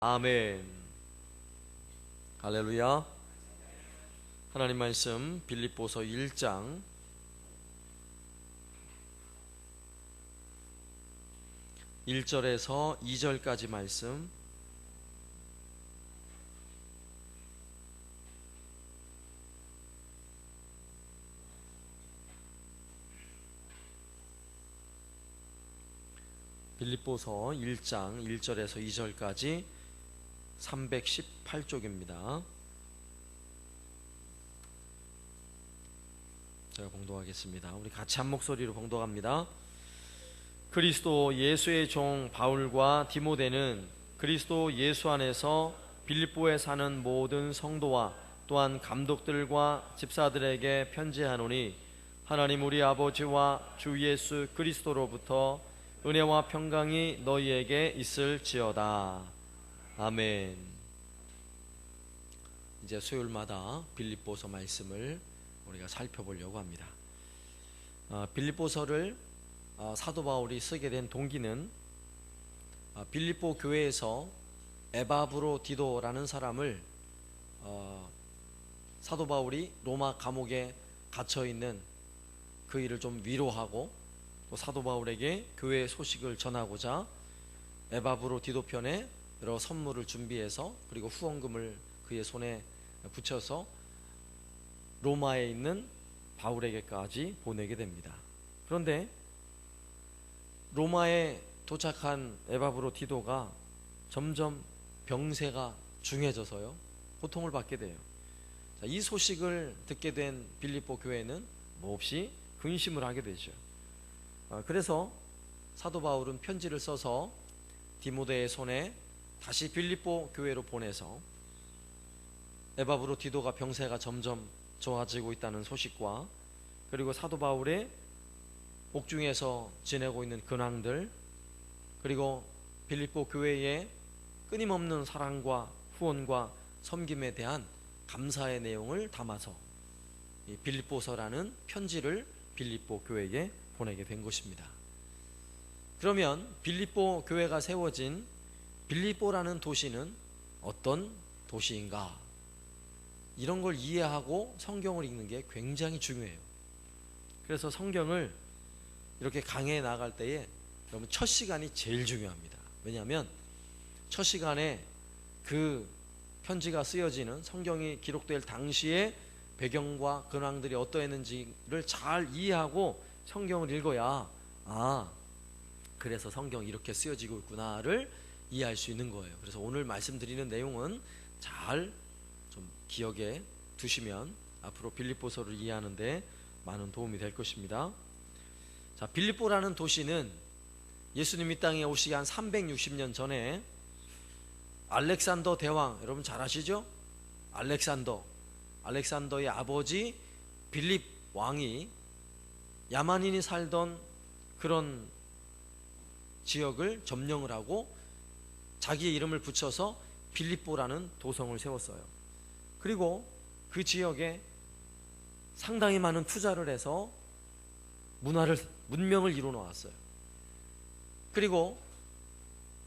아멘. 할렐루야. 하나님 말씀 빌립보서 1장 1절에서 2절까지 말씀, 빌립보서 1장 1절에서 2절까지 318쪽입니다. 제가 봉독하겠습니다. 우리 같이 한 목소리로 봉독합니다. 그리스도 예수의 종 바울과 디모데는 그리스도 예수 안에서 빌립보에 사는 모든 성도와 또한 감독들과 집사들에게 편지하노니, 하나님 우리 아버지와 주 예수 그리스도로부터 은혜와 평강이 너희에게 있을지어다. 아멘. 이제 수요일마다 빌립보서 말씀을 우리가 살펴보려고 합니다. 빌립보서를 사도 바울이 쓰게 된 동기는 빌립보 교회에서 에바브로디도라는 사람을 사도 바울이 로마 감옥에 갇혀 있는 그 일을 좀 위로하고, 또 사도 바울에게 교회의 소식을 전하고자 에바브로디도 편에 여러 선물을 준비해서, 그리고 후원금을 그의 손에 붙여서 로마에 있는 바울에게까지 보내게 됩니다. 그런데 로마에 도착한 에바브로디도가 점점 병세가 중해져서요, 고통을 받게 돼요. 이 소식을 듣게 된 빌립보 교회는 몹시 근심을 하게 되죠. 그래서 사도 바울은 편지를 써서 디모데의 손에 다시 빌립보 교회로 보내서 에바브로디도가 병세가 점점 좋아지고 있다는 소식과, 그리고 사도 바울의 옥중에서 지내고 있는 근황들, 그리고 빌립보 교회의 끊임없는 사랑과 후원과 섬김에 대한 감사의 내용을 담아서 이 빌립보서라는 편지를 빌립보 교회에 보내게 된 것입니다. 그러면 빌립보 교회가 세워진 빌립보라는 도시는 어떤 도시인가? 이런 걸 이해하고 성경을 읽는 게 굉장히 중요해요. 그래서 성경을 이렇게 강해에 나갈 때에 여러분 첫 시간이 제일 중요합니다. 왜냐하면 첫 시간에 그 편지가 쓰여지는, 성경이 기록될 당시의 배경과 근황들이 어떠했는지를 잘 이해하고 성경을 읽어야, 그래서 성경이 이렇게 쓰여지고 있구나를 이해할 수 있는 거예요. 그래서 오늘 말씀드리는 내용은 잘 좀 기억에 두시면 앞으로 빌립보서를 이해하는데 많은 도움이 될 것입니다. 자, 빌립보라는 도시는 예수님이 땅에 오시기 한 360년 전에 알렉산더 대왕, 여러분 잘 아시죠? 알렉산더의 아버지 빌립 왕이 야만인이 살던 그런 지역을 점령을 하고 자기의 이름을 붙여서 빌립보라는 도성을 세웠어요. 그리고 그 지역에 상당히 많은 투자를 해서 문명을 이루어 놓았어요. 그리고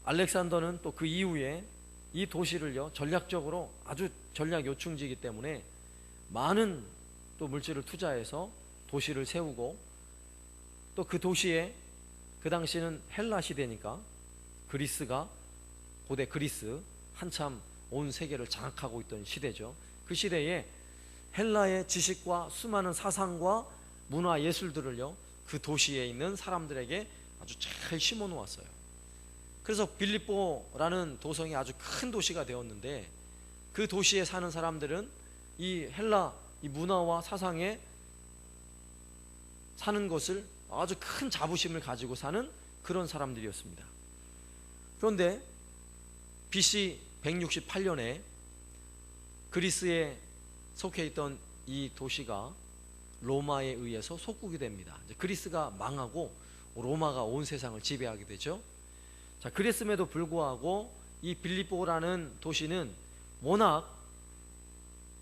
알렉산더는 또 그 이후에 이 도시를요, 전략적으로 아주 전략 요충지이기 때문에 많은 또 물질을 투자해서 도시를 세우고, 또 그 도시에, 그 당시는 헬라 시대니까 그리스가, 고대 그리스 한참 온 세계를 장악하고 있던 시대죠. 그 시대에 헬라의 지식과 수많은 사상과 문화 예술들을요, 그 도시에 있는 사람들에게 아주 잘 심어 놓았어요. 그래서 빌립보라는 도성이 아주 큰 도시가 되었는데, 그 도시에 사는 사람들은 이 헬라 이 문화와 사상에 사는 것을 아주 큰 자부심을 가지고 사는 그런 사람들이었습니다. 그런데 BC 168년에 그리스에 속해 있던 이 도시가 로마에 의해서 속국이 됩니다. 이제 그리스가 망하고 로마가 온 세상을 지배하게 되죠. 자, 그랬음에도 불구하고 이 빌립보라는 도시는 워낙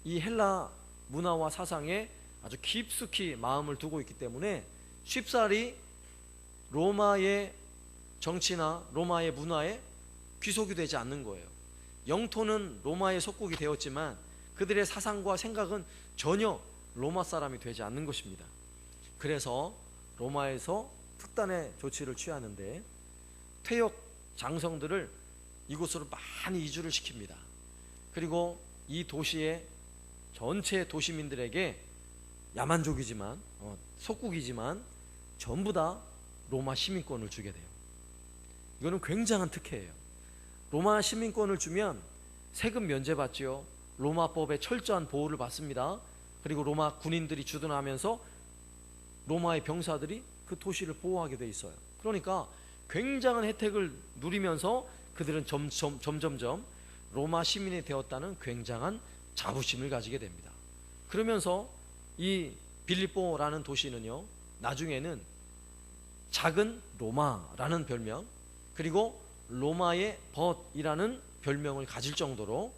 이 헬라 문화와 사상에 아주 깊숙이 마음을 두고 있기 때문에 쉽사리 로마의 정치나 로마의 문화에 귀속이 되지 않는 거예요. 영토는 로마의 속국이 되었지만 그들의 사상과 생각은 전혀 로마 사람이 되지 않는 것입니다. 그래서 로마에서 특단의 조치를 취하는데 퇴역 장성들을 이곳으로 많이 이주를 시킵니다. 그리고 이 도시의 전체 도시민들에게 야만족이지만 속국이지만 전부 다 로마 시민권을 주게 돼요. 이거는 굉장한 특혜예요. 로마 시민권을 주면 세금 면제받지요. 로마법의 철저한 보호를 받습니다. 그리고 로마 군인들이 주둔하면서 로마의 병사들이 그 도시를 보호하게 돼 있어요. 그러니까 굉장한 혜택을 누리면서 그들은 점점점 로마 시민이 되었다는 굉장한 자부심을 가지게 됩니다. 그러면서 이 빌립보라는 도시는요, 나중에는 작은 로마라는 별명, 그리고 로마의 벗이라는 별명을 가질 정도로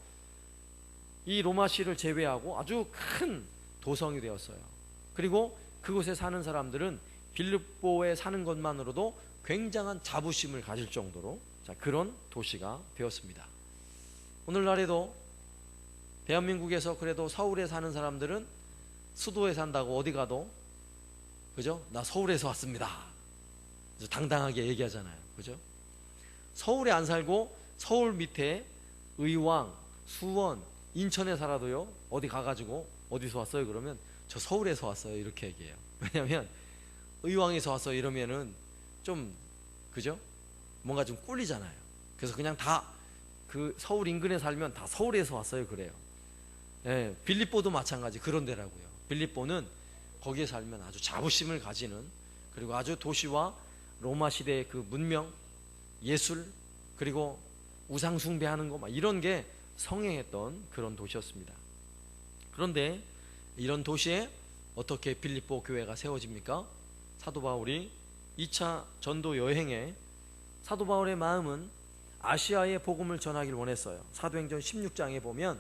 이 로마시를 제외하고 아주 큰 도성이 되었어요. 그리고 그곳에 사는 사람들은 빌립보에 사는 것만으로도 굉장한 자부심을 가질 정도로 그런 도시가 되었습니다. 오늘날에도 대한민국에서 그래도 서울에 사는 사람들은 수도에 산다고 어디 가도 그죠? 나 서울에서 왔습니다. 당당하게 얘기하잖아요. 그죠? 서울에 안 살고 서울 밑에 의왕, 수원, 인천에 살아도요, 어디 가가지고 어디서 왔어요? 그러면 저 서울에서 왔어요. 이렇게 얘기해요. 왜냐하면 의왕에서 왔어요 이러면은 좀 그죠? 뭔가 좀 꿀리잖아요. 그래서 그냥 다 그 서울 인근에 살면 다 서울에서 왔어요 그래요. 예, 빌립보도 마찬가지 그런 데라고요. 빌립보는 거기에 살면 아주 자부심을 가지는, 그리고 아주 도시와 로마 시대의 그 문명, 예술, 그리고 우상 숭배하는 거 막 이런 게 성행했던 그런 도시였습니다. 그런데 이런 도시에 어떻게 빌립보 교회가 세워집니까? 사도 바울이 2차 전도 여행에 사도 바울의 마음은 아시아에 복음을 전하길 원했어요. 사도행전 16장에 보면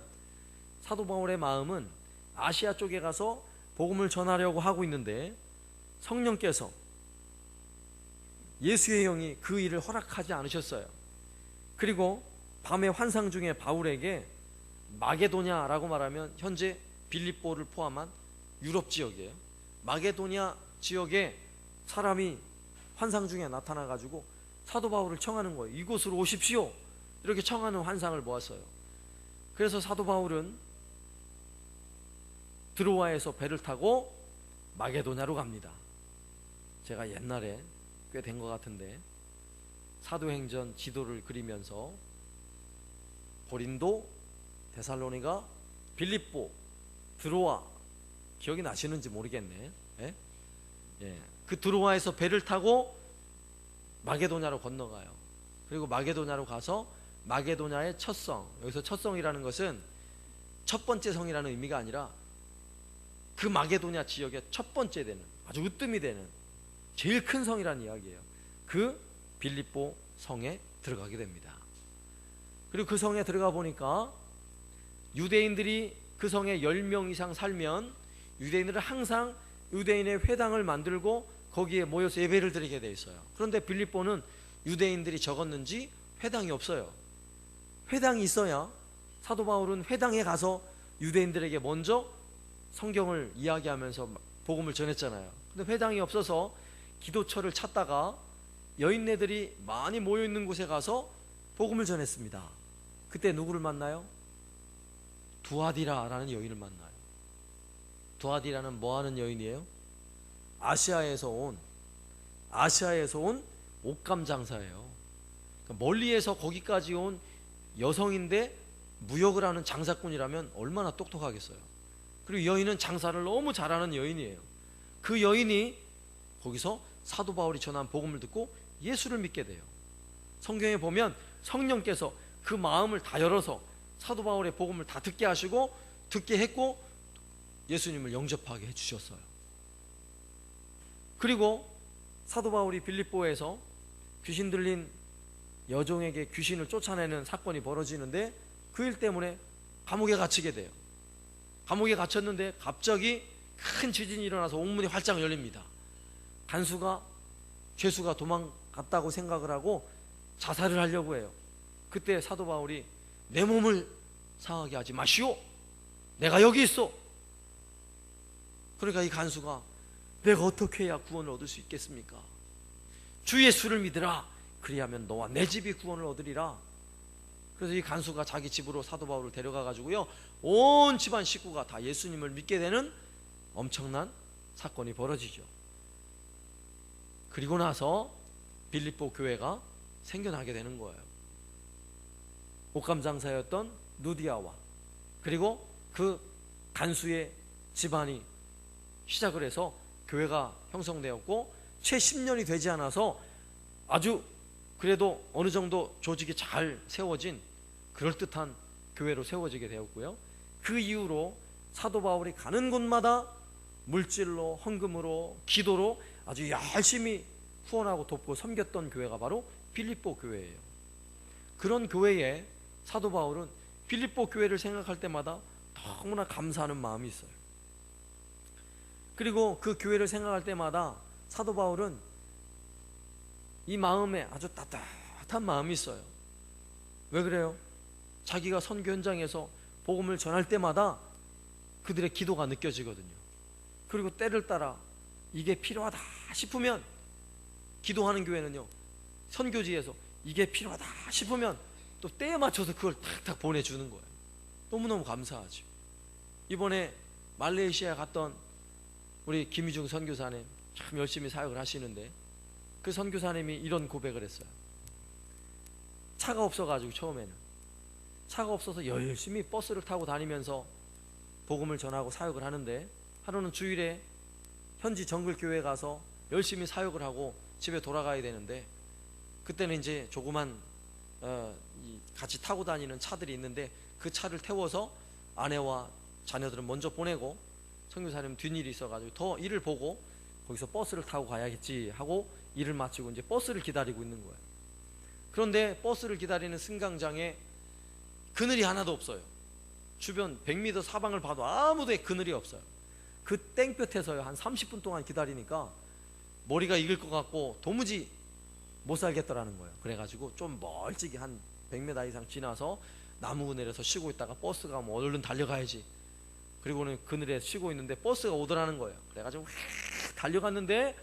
사도 바울의 마음은 아시아 쪽에 가서 복음을 전하려고 하고 있는데 성령께서 예수의 영이 그 일을 허락하지 않으셨어요. 그리고 밤의 환상 중에 바울에게 마게도냐라고 말하면 현재 빌립보를 포함한 유럽 지역이에요. 마게도냐 지역에 사람이 환상 중에 나타나가지고 사도 바울을 청하는 거예요. 이곳으로 오십시오. 이렇게 청하는 환상을 보았어요. 그래서 사도 바울은 드로아에서 배를 타고 마게도냐로 갑니다. 제가 옛날에 꽤 된 것 같은데 사도행전 지도를 그리면서 고린도, 데살로니가, 빌립보, 드로아 기억이 나시는지 모르겠네. 예? 예. 그 드로아에서 배를 타고 마게도냐로 건너가요. 그리고 마게도냐로 가서 마게도냐의 첫 성, 여기서 첫 성이라는 것은 첫 번째 성이라는 의미가 아니라 그 마게도냐 지역의 첫 번째 되는, 아주 으뜸이 되는 제일 큰 성이라는 이야기예요. 그 빌립보 성에 들어가게 됩니다. 그리고 그 성에 들어가 보니까 유대인들이 그 성에 10명 이상 살면 유대인들은 항상 유대인의 회당을 만들고 거기에 모여서 예배를 드리게 돼 있어요. 그런데 빌립보는 유대인들이 적었는지 회당이 없어요. 회당이 있어야 사도 바울은 회당에 가서 유대인들에게 먼저 성경을 이야기하면서 복음을 전했잖아요. 근데 회당이 없어서 기도처를 찾다가 여인네들이 많이 모여있는 곳에 가서 복음을 전했습니다. 그때 누구를 만나요? 두아디라라는 여인을 만나요. 두아디라는 뭐하는 여인이에요? 아시아에서 온 옷감 장사예요. 그러니까 멀리에서 거기까지 온 여성인데 무역을 하는 장사꾼이라면 얼마나 똑똑하겠어요. 그리고 여인은 장사를 너무 잘하는 여인이에요. 그 여인이 거기서 사도 바울이 전한 복음을 듣고 예수를 믿게 돼요. 성경에 보면 성령께서 그 마음을 다 열어서 사도 바울의 복음을 다 듣게 하시고 듣게 했고 예수님을 영접하게 해주셨어요. 그리고 사도 바울이 빌립보에서 귀신 들린 여종에게 귀신을 쫓아내는 사건이 벌어지는데 그 일 때문에 감옥에 갇히게 돼요. 감옥에 갇혔는데 갑자기 큰 지진이 일어나서 옥문이 활짝 열립니다. 죄수가 도망갔다고 생각을 하고 자살을 하려고 해요. 그때 사도 바울이 내 몸을 상하게 하지 마시오. 내가 여기 있어. 그러니까 이 간수가 내가 어떻게 해야 구원을 얻을 수 있겠습니까? 주 예수를 믿으라. 그리하면 너와 내 집이 구원을 얻으리라. 그래서 이 간수가 자기 집으로 사도 바울을 데려가 가지고요, 온 집안 식구가 다 예수님을 믿게 되는 엄청난 사건이 벌어지죠. 그리고 나서 빌립보 교회가 생겨나게 되는 거예요. 옷감 장사였던 누디아와 그리고 그 간수의 집안이 시작을 해서 교회가 형성되었고, 채 10년이 되지 않아서 아주 그래도 어느 정도 조직이 잘 세워진 그럴듯한 교회로 세워지게 되었고요. 그 이후로 사도 바울이 가는 곳마다 물질로, 헌금으로, 기도로 아주 열심히 후원하고 돕고 섬겼던 교회가 바로 빌립보 교회예요. 그런 교회에 사도 바울은 빌립보 교회를 생각할 때마다 너무나 감사하는 마음이 있어요. 그리고 그 교회를 생각할 때마다 사도 바울은 이 마음에 아주 따뜻한 마음이 있어요. 왜 그래요? 자기가 선교 현장에서 복음을 전할 때마다 그들의 기도가 느껴지거든요. 그리고 때를 따라 이게 필요하다 싶으면, 기도하는 교회는요, 선교지에서 이게 필요하다 싶으면 또 때에 맞춰서 그걸 탁탁 보내주는 거예요. 너무너무 감사하죠. 이번에 말레이시아에 갔던 우리 김희중 선교사님, 참 열심히 사역을 하시는데, 그 선교사님이 이런 고백을 했어요. 차가 없어가지고 처음에는 차가 없어서 열심히 버스를 타고 다니면서 복음을 전하고 사역을 하는데, 하루는 주일에 현지 정글교회에 가서 열심히 사역을 하고 집에 돌아가야 되는데, 그때는 이제 조그만 같이 타고 다니는 차들이 있는데 그 차를 태워서 아내와 자녀들은 먼저 보내고 선교사님 뒷일이 있어가지고 더 일을 보고 거기서 버스를 타고 가야겠지 하고 일을 마치고 이제 버스를 기다리고 있는 거예요. 그런데 버스를 기다리는 승강장에 그늘이 하나도 없어요. 주변 100m 사방을 봐도 아무데 그늘이 없어요. 그 땡볕에서요 한 30분 동안 기다리니까 머리가 익을 것 같고 도무지 못 살겠더라는 거예요. 그래가지고 좀 멀찍이 한 100m 이상 지나서 나무 내려서 쉬고 있다가 버스가 뭐 얼른 달려가야지. 그리고는 그늘에 쉬고 있는데 버스가 오더라는 거예요. 그래가지고 휙 달려갔는데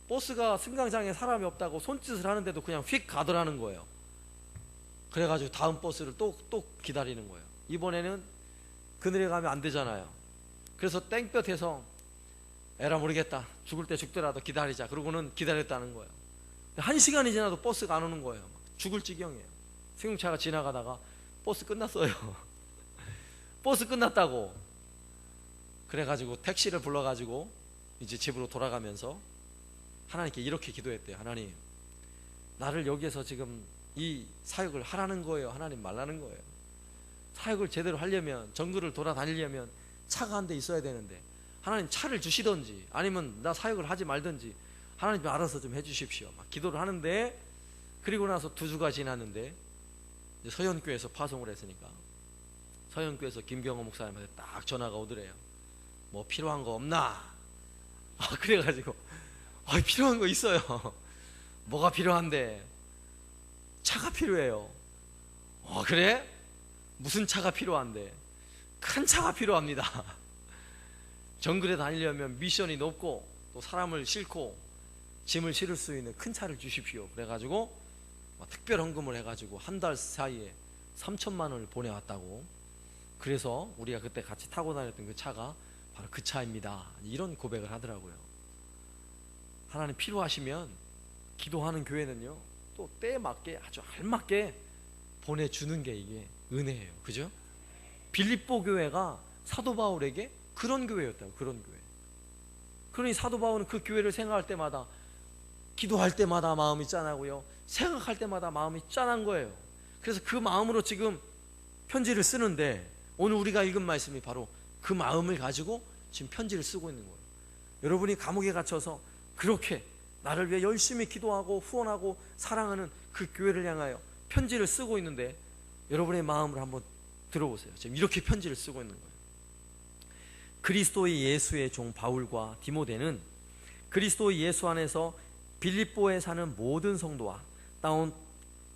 버스가 승강장에 사람이 없다고 손짓을 하는데도 그냥 휙 가더라는 거예요. 그래가지고 다음 버스를 또 기다리는 거예요. 이번에는 그늘에 가면 안 되잖아요. 그래서 땡볕에서 에라 모르겠다, 죽을 때 죽더라도 기다리자. 그러고는 기다렸다는 거예요. 1시간이 지나도 버스가 안 오는 거예요. 막 죽을 지경이에요. 승용차가 지나가다가 버스 끝났어요. 버스 끝났다고. 그래가지고 택시를 불러가지고 이제 집으로 돌아가면서 하나님께 이렇게 기도했대요. 하나님, 나를 여기에서 지금 이 사역을 하라는 거예요, 하나님 말라는 거예요? 사역을 제대로 하려면, 정글을 돌아다니려면 차가 한 대 있어야 되는데 하나님 차를 주시던지 아니면 나 사역을 하지 말든지 하나님 알아서 좀 해주십시오. 막 기도를 하는데, 그리고 나서 2주가 지났는데 이제 서현교에서 파송을 했으니까 서현교에서 김경호 목사님한테 딱 전화가 오더래요. 뭐 필요한 거 없나? 그래가지고 필요한 거 있어요. 뭐가 필요한데? 차가 필요해요. 그래? 무슨 차가 필요한데? 큰 차가 필요합니다. 정글에 다니려면 미션이 높고 또 사람을 싣고 짐을 실을 수 있는 큰 차를 주십시오. 그래가지고 특별 헌금을 해가지고 한 달 사이에 3천만 원을 보내왔다고. 그래서 우리가 그때 같이 타고 다녔던 그 차가 바로 그 차입니다. 이런 고백을 하더라고요. 하나님 필요하시면 기도하는 교회는요 또 때에 맞게 아주 알맞게 보내주는 게 이게 은혜예요. 그죠? 빌립보 교회가 사도 바울에게 그런 교회였다고. 그런 교회. 그러니 사도 바울은 그 교회를 생각할 때마다, 기도할 때마다 마음이 짠하고요, 생각할 때마다 마음이 짠한 거예요. 그래서 그 마음으로 지금 편지를 쓰는데, 오늘 우리가 읽은 말씀이 바로 그 마음을 가지고 지금 편지를 쓰고 있는 거예요. 여러분이 감옥에 갇혀서 그렇게 나를 위해 열심히 기도하고 후원하고 사랑하는 그 교회를 향하여 편지를 쓰고 있는데, 여러분의 마음을 한번 들어보세요. 지금 이렇게 편지를 쓰고 있는 거예요. 그리스도의 예수의 종 바울과 디모데는 그리스도 예수 안에서 빌립보에 사는 모든 성도와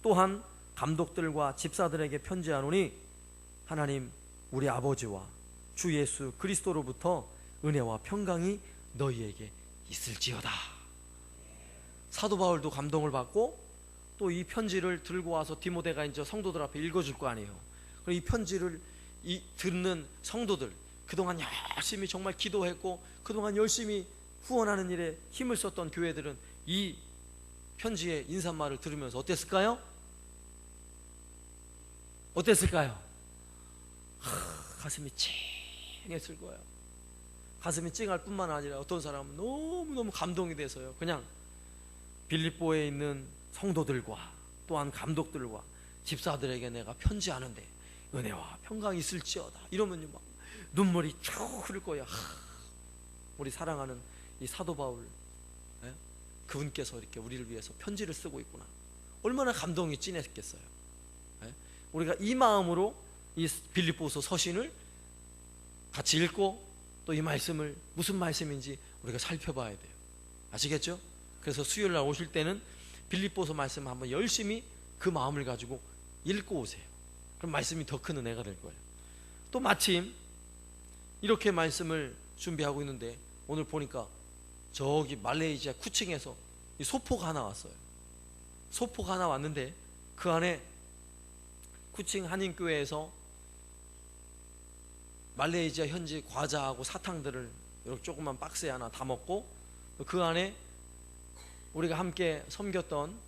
또한 감독들과 집사들에게 편지하노니 하나님 우리 아버지와 주 예수 그리스도로부터 은혜와 평강이 너희에게 있을지어다. 사도 바울도 감동을 받고 또 이 편지를 들고 와서 디모데가 이제 성도들 앞에 읽어줄 거 아니에요. 그럼 이 편지를 듣는 성도들, 그동안 열심히 정말 기도했고 그동안 열심히 후원하는 일에 힘을 썼던 교회들은 이 편지의 인사말을 들으면서 어땠을까요? 어땠을까요? 가슴이 찡했을 거예요. 가슴이 찡할 뿐만 아니라 어떤 사람은 너무너무 감동이 돼서요, 그냥 빌립보에 있는 성도들과 또한 감독들과 집사들에게 내가 편지하는데 은혜와 평강이 있을지어다 이러면요 막 눈물이 쭉 흐를 거예요. 우리 사랑하는 이 사도 바울, 그분께서 이렇게 우리를 위해서 편지를 쓰고 있구나. 얼마나 감동이 진했겠어요. 우리가 이 마음으로 이 빌립보서 서신을 같이 읽고 또 이 말씀을 무슨 말씀인지 우리가 살펴봐야 돼요. 아시겠죠? 그래서 수요일 날 오실 때는 빌립보서 말씀 한번 열심히 그 마음을 가지고 읽고 오세요. 그럼 말씀이 더 큰 은혜가 될 거예요. 또 마침 이렇게 말씀을 준비하고 있는데 오늘 보니까 저기 말레이시아 쿠칭에서 이 소포가 하나 왔어요. 소포가 하나 왔는데 그 안에 쿠칭 한인교회에서 말레이시아 현지 과자하고 사탕들을 이렇게 조그만 박스에 하나 담았고 그 안에 우리가 함께 섬겼던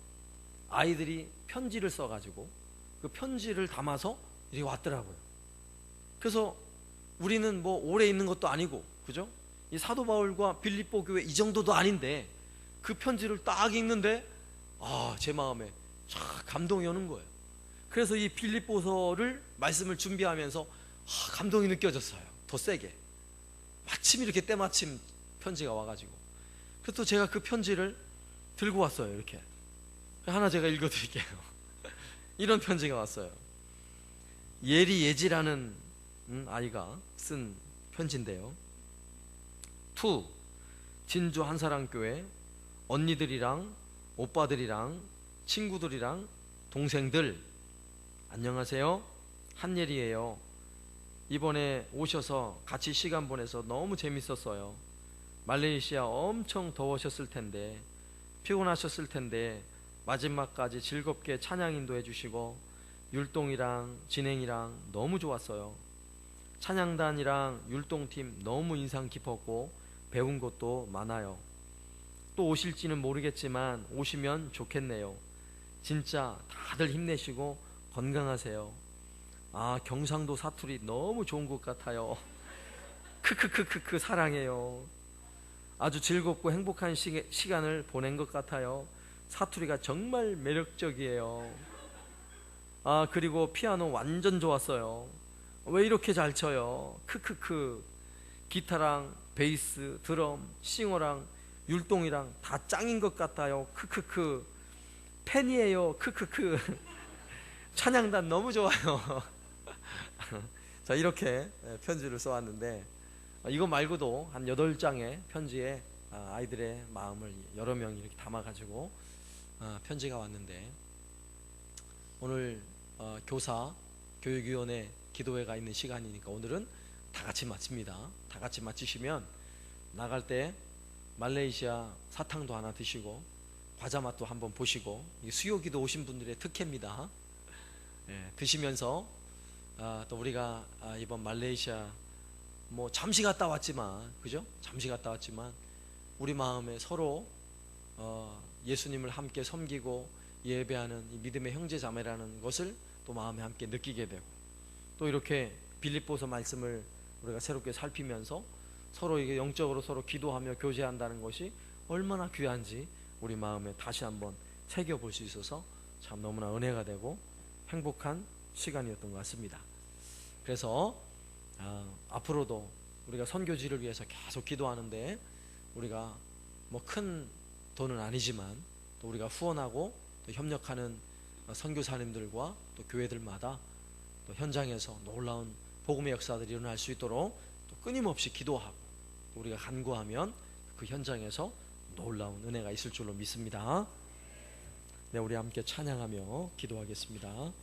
아이들이 편지를 써가지고 그 편지를 담아서 이렇게 왔더라고요. 그래서 우리는 뭐 오래 있는 것도 아니고, 그죠? 이 사도 바울과 빌립보 교회 이 정도도 아닌데 그 편지를 딱 읽는데 제 마음에 쫙 감동이 오는 거예요. 그래서 이 빌립보서를 말씀을 준비하면서 감동이 느껴졌어요. 더 세게. 마침 이렇게 때마침 편지가 와가지고 그래서 또 제가 그 편지를 들고 왔어요. 이렇게 하나 제가 읽어드릴게요. 이런 편지가 왔어요. 예리예지라는 아이가 쓴 편지인데요. 투 진주 한사랑교회 언니들이랑 오빠들이랑 친구들이랑 동생들 안녕하세요. 한예리예요. 이번에 오셔서 같이 시간 보내서 너무 재밌었어요. 말레이시아 엄청 더우셨을 텐데 피곤하셨을 텐데 마지막까지 즐겁게 찬양 인도해 주시고 율동이랑 진행이랑 너무 좋았어요. 찬양단이랑 율동팀 너무 인상 깊었고 배운 것도 많아요. 또 오실지는 모르겠지만 오시면 좋겠네요. 진짜 다들 힘내시고 건강하세요. 경상도 사투리 너무 좋은 것 같아요. 크크크크크 사랑해요. 아주 즐겁고 행복한 시간을 보낸 것 같아요. 사투리가 정말 매력적이에요. 그리고 피아노 완전 좋았어요. 왜 이렇게 잘 쳐요? 크크크. 기타랑 베이스, 드럼, 싱어랑 율동이랑 다 짱인 것 같아요. 크크크. 팬이에요. 크크크. 찬양단 너무 좋아요. 자, 이렇게 편지를 써왔는데 이거 말고도 한 8장의 편지에 아이들의 마음을 여러 명이 이렇게 담아가지고 편지가 왔는데 오늘 교사 교육위원회 기도회가 있는 시간이니까 오늘은 다 같이 마칩니다. 다 같이 마치시면 나갈 때 말레이시아 사탕도 하나 드시고 과자 맛도 한번 보시고 수요기도 오신 분들의 특혜입니다. 드시면서 또 우리가 이번 말레이시아 뭐 잠시 갔다 왔지만, 그죠? 잠시 갔다 왔지만 우리 마음에 서로 예수님을 함께 섬기고 예배하는 이 믿음의 형제 자매라는 것을 또 마음에 함께 느끼게 되고 또 이렇게 빌립보서 말씀을 우리가 새롭게 살피면서 서로 이게 영적으로 서로 기도하며 교제한다는 것이 얼마나 귀한지 우리 마음에 다시 한번 새겨볼 수 있어서 참 너무나 은혜가 되고 행복한 시간이었던 것 같습니다. 그래서 앞으로도 우리가 선교지를 위해서 계속 기도하는데 우리가 뭐 큰 돈은 아니지만 또 우리가 후원하고 또 협력하는 선교사님들과 또 교회들마다 또 현장에서 놀라운 복음의 역사들이 일어날 수 있도록 또 끊임없이 기도하고 또 우리가 간구하면 그 현장에서 놀라운 은혜가 있을 줄로 믿습니다. 네, 우리 함께 찬양하며 기도하겠습니다.